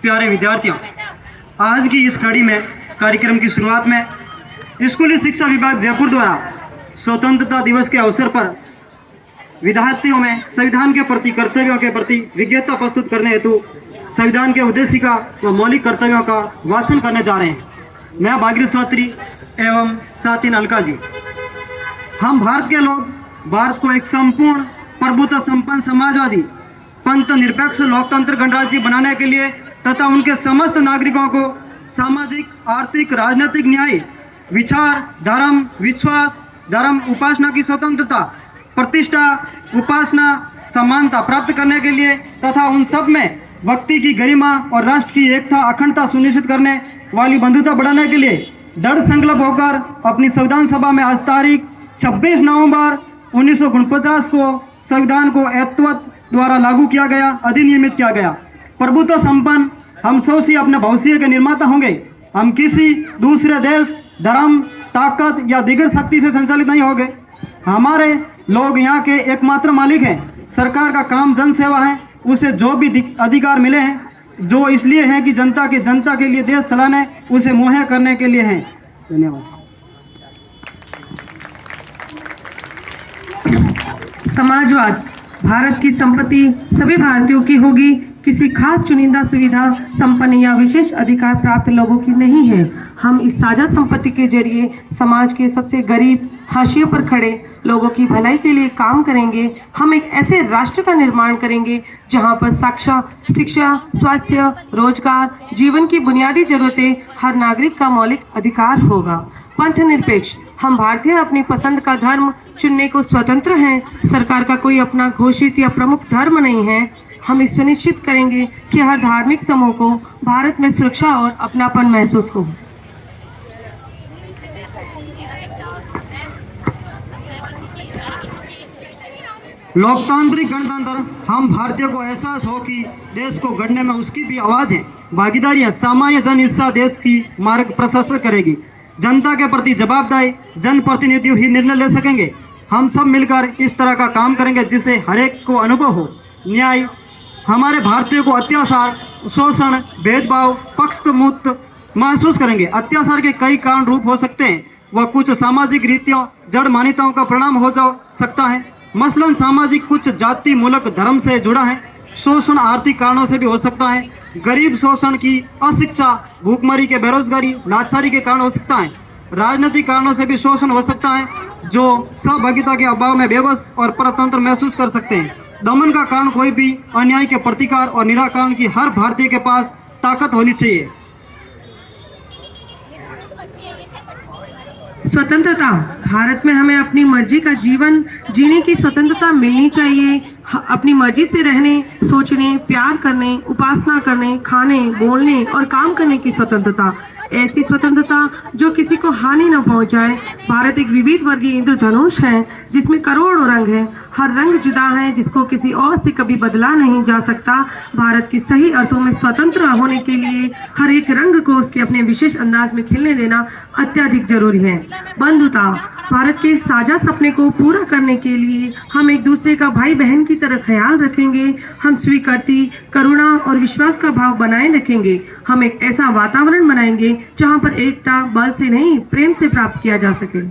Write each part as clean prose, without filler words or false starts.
प्यारे विद्यार्थियों, आज की इस कड़ी में कार्यक्रम की शुरुआत में स्कूली शिक्षा विभाग जयपुर द्वारा स्वतंत्रता दिवस के अवसर पर विद्यार्थियों में संविधान के प्रति कर्तव्यों के प्रति विज्ञता प्रस्तुत करने हेतु संविधान के उद्देशिका व मौलिक कर्तव्यों का वाचन करने जा रहे हैं। मैं भागीरथ शास्त्री एवं साथिन अलका जी। हम भारत के लोग भारत को एक संपूर्ण प्रभुत्व संपन्न समाजवादी पंथ निरपेक्ष लोकतंत्र गणराज्य बनाने के लिए तथा उनके समस्त नागरिकों को सामाजिक आर्थिक राजनीतिक न्याय विचार धर्म विश्वास धर्म उपासना की स्वतंत्रता प्रतिष्ठा उपासना समानता प्राप्त करने के लिए तथा उन सब में व्यक्ति की गरिमा और राष्ट्र की एकता अखंडता सुनिश्चित करने वाली बंधुता बढ़ाने के लिए दृढ़ संकल्प होकर अपनी संविधान सभा में आज तारीख 26 नवंबर 1949 को संविधान को एतवत द्वारा लागू किया गया, अधिनियमित किया गया। प्रभुत्व संपन्न हम सबसे अपने भविष्य के निर्माता होंगे। हम किसी दूसरे देश धर्म ताकत या दिगर शक्ति से संचालित नहीं होंगे। हमारे लोग यहाँ के एकमात्र मालिक हैं। सरकार का काम जन सेवा है। उसे जो भी अधिकार मिले हैं जो इसलिए हैं कि जनता के लिए देश चलाने उसे मुहैया करने के लिए हैं। धन्यवाद। समाजवाद भारत की संपत्ति सभी भारतीयों की होगी। किसी खास चुनिंदा सुविधा संपन्न या विशेष अधिकार प्राप्त लोगों की नहीं है। हम इस साझा संपत्ति के जरिए समाज के सबसे गरीब हाशिए पर खड़े लोगों की भलाई के लिए काम करेंगे। हम एक ऐसे राष्ट्र का निर्माण करेंगे जहां पर शिक्षा स्वास्थ्य रोजगार जीवन की बुनियादी जरूरतें हर नागरिक का मौलिक अधिकार होगा। पंथ निरपेक्ष हम भारतीय अपनी पसंद का धर्म चुनने को स्वतंत्र हैं। सरकार का कोई अपना घोषित या प्रमुख धर्म नहीं है। हम इस सुनिश्चित करेंगे कि हर धार्मिक समूह को भारत में सुरक्षा और अपनापन महसूस हो। लोकतांत्रिक गणतंत्र हम भारतीयों को एहसास हो कि देश को गढ़ने में उसकी भी आवाज़ है। भागीदारी है। सामान्य जन हिस्सा देश की मार्ग प्रशस्त करेगी। जनता के प्रति जवाबदेह जनप्रतिनिधि ही निर्णय ले सकेंगे। हम सब मिलकर इस तरह का काम करेंगे जिससे हर एक को अनुभव हो। न्याय हमारे भारतीयों को अत्याचार शोषण भेदभाव पक्ष मुक्त महसूस करेंगे। अत्याचार के कई कारण रूप हो सकते हैं। वह कुछ सामाजिक रीतियों जड़ मान्यताओं का परिणाम हो जा सकता है। मसलन सामाजिक कुछ जाति मूलक धर्म से जुड़ा है। शोषण आर्थिक कारणों से भी हो सकता है। गरीब शोषण की अशिक्षा भूखमरी के बेरोजगारी लाचारी के कारण हो सकता है। राजनीतिक कारणों से भी शोषण हो सकता है जो सहभागिता के अभाव में बेबस और परतंत्र महसूस कर सकते हैं। दमन का कारण कोई भी अन्याय के प्रतिकार और निराकरण की हर भारतीय के पास ताकत होनी चाहिए। स्वतंत्रता भारत में हमें अपनी मर्जी का जीवन जीने की स्वतंत्रता मिलनी चाहिए। अपनी मर्जी से रहने सोचने प्यार करने उपासना करने खाने बोलने और काम करने की स्वतंत्रता। ऐसी स्वतंत्रता जो किसी को हानि न पहुंचाए। भारत एक विविध वर्गीय इंद्रधनुष है जिसमें करोड़ों रंग हैं। हर रंग जुदा है जिसको किसी और से कभी बदला नहीं जा सकता। भारत की सही अर्थों में स्वतंत्र होने के लिए हर एक रंग को उसके अपने विशेष अंदाज में खिलने देना अत्यधिक जरूरी है। बंधुता भारत के साझा सपने को पूरा करने के लिए हम एक दूसरे का भाई बहन की तरह ख्याल रखेंगे। हम स्वीकृति करुणा और विश्वास का भाव बनाए रखेंगे। हम एक ऐसा वातावरण बनाएंगे जहां पर एकता बल से नहीं प्रेम से प्राप्त किया जा सके।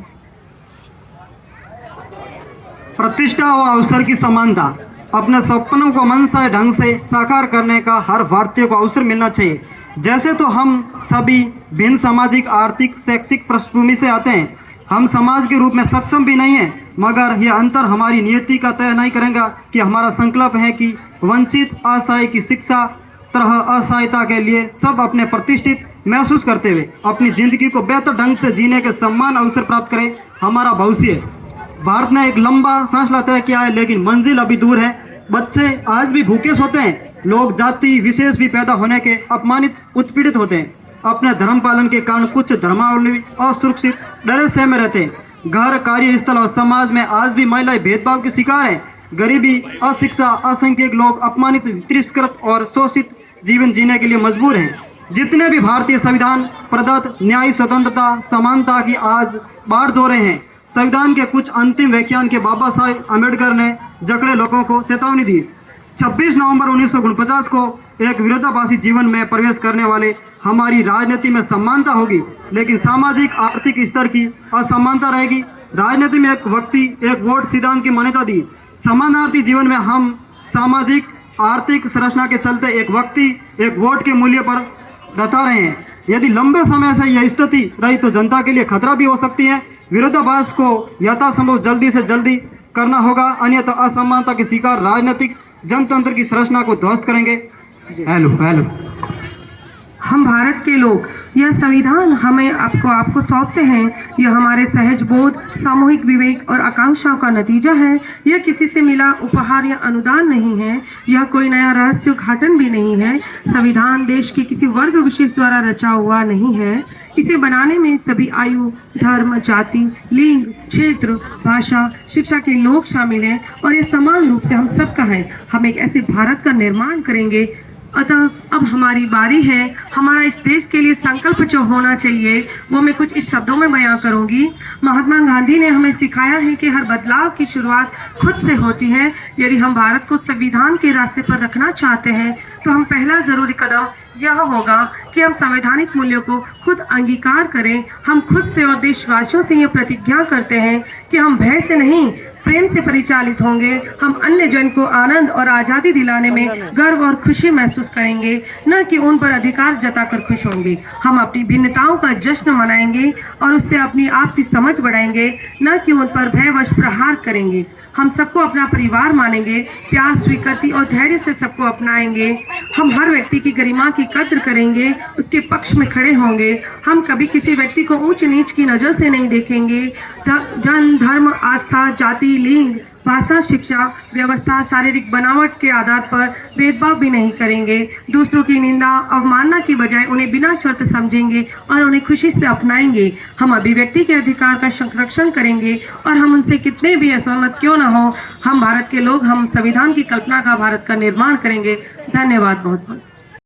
प्रतिष्ठा व अवसर की समानता अपने सपनों को मनसाए ढंग से साकार करने का हर भारतीय को अवसर मिलना चाहिए। जैसे तो हम सभी भिन्न सामाजिक आर्थिक शैक्षिक पृष्ठभूमि से आते हैं। हम समाज के रूप में सक्षम भी नहीं हैं, मगर यह अंतर हमारी नियति का तय नहीं करेगा कि हमारा संकल्प है कि वंचित असहाय की शिक्षा तरह असहायता के लिए सब अपने प्रतिष्ठित महसूस करते हुए अपनी जिंदगी को बेहतर ढंग से जीने के समान अवसर प्राप्त करें। हमारा भविष्य भारत ने एक लंबा फैसला तय किया है लेकिन मंजिल अभी दूर है। बच्चे आज भी भूखे सोते हैं। लोग जाति विशेष भी पैदा होने के अपमानित उत्पीड़ित होते हैं। अपने धर्म पालन के कारण कुछ धर्मावलंबी असुरक्षित डरे सहमे में रहते हैं। घर कार्यस्थल और समाज में आज भी महिलाएं भेदभाव के शिकार हैं। गरीबी अशिक्षा असंख्यक लोग अपमानित तिरस्कृत और शोषित जीवन जीने के लिए मजबूर हैं। जितने भी भारतीय संविधान प्रदत्त न्याय स्वतंत्रता समानता की आज बाढ़ जो रहे हैं। संविधान के कुछ अंतिम व्याख्यान के बाबा साहेब अम्बेडकर ने जकड़े लोगों को चेतावनी दी। 26 नवंबर 1949 को एक विरोधाभासी जीवन में प्रवेश करने वाले हमारी राजनीति में समानता होगी, लेकिन सामाजिक आर्थिक स्तर की असमानता रहेगी। राजनीति में एक व्यक्ति एक वोट सिद्धांत की मान्यता दी। समानार्थी जीवन में हम सामाजिक आर्थिक संरचना के चलते एक व्यक्ति एक वोट के मूल्य पर बता रहे हैं। यदि लंबे समय से यह स्थिति रही तो जनता के लिए खतरा भी हो सकती है। विरोधाभास को यथासंभव जल्दी से जल्दी करना होगा, अन्यथा असमानता के शिकार राजनीतिक जनतंत्र की संरचना को ध्वस्त करेंगे। हेलो हम भारत के लोग यह संविधान हमें आपको सौंपते हैं। यह हमारे सहज बोध, सामूहिक विवेक और आकांक्षाओं का नतीजा है। यह किसी से मिला उपहार या अनुदान नहीं है। यह कोई नया रहस्य उद्घाटन भी नहीं है। संविधान देश के किसी वर्ग विशेष द्वारा रचा हुआ नहीं है। इसे बनाने में सभी आयु, धर्म, जाति, लिंग, क्षेत्र, भाषा, शिक्षा के लोग शामिल हैं और यह समान रूप से हम सबका है। हम एक ऐसे भारत का निर्माण करेंगे। अतः अब हमारी बारी है। हमारा इस देश के लिए संकल्प जो होना चाहिए वो मैं कुछ इस शब्दों में बयां करूंगी। महात्मा गांधी ने हमें सिखाया है कि हर बदलाव की शुरुआत खुद से होती है। यदि हम भारत को संविधान के रास्ते पर रखना चाहते हैं तो हम पहला जरूरी कदम यह होगा कि हम संवैधानिक मूल्यों को खुद अंगीकार करें। हम खुद से और देशवासियों से यह प्रतिज्ञा करते हैं कि हम भय से नहीं प्रेम से परिचालित होंगे। हम अन्य जन को आनंद और आज़ादी दिलाने में गर्व और खुशी महसूस करेंगे, न कि उन पर अधिकार जताकर खुश होंगे। हम अपनी भिन्नताओं का जश्न मनाएंगे और उससे अपनी आपसी समझ बढ़ाएंगे, न कि उन पर भयवश प्रहार करेंगे। हम सबको अपना परिवार मानेंगे, प्यार, स्वीकृति और धैर्य से सबको अपनाएंगे। हम हर व्यक्ति की गरिमा की कद्र करेंगे, उसके पक्ष में खड़े होंगे। हम कभी किसी व्यक्ति को ऊंच नीच की नज़र से नहीं देखेंगे। जन, धर्म, आस्था, जाति, लिंग, भाषा, शिक्षा, व्यवस्था, शारीरिक बनावट के आधार पर भेदभाव भी नहीं करेंगे। दूसरों की निंदा, अवमानना की बजाय उन्हें बिना शर्त समझेंगे और उन्हें खुशी से अपनाएंगे। हम अभिव्यक्ति के अधिकार का संरक्षण करेंगे और हम उनसे कितने भी असहमत क्यों न हो, हम भारत के लोग, हम संविधान की कल्पना का भारत का निर्माण करेंगे। धन्यवाद बहुत बहुत।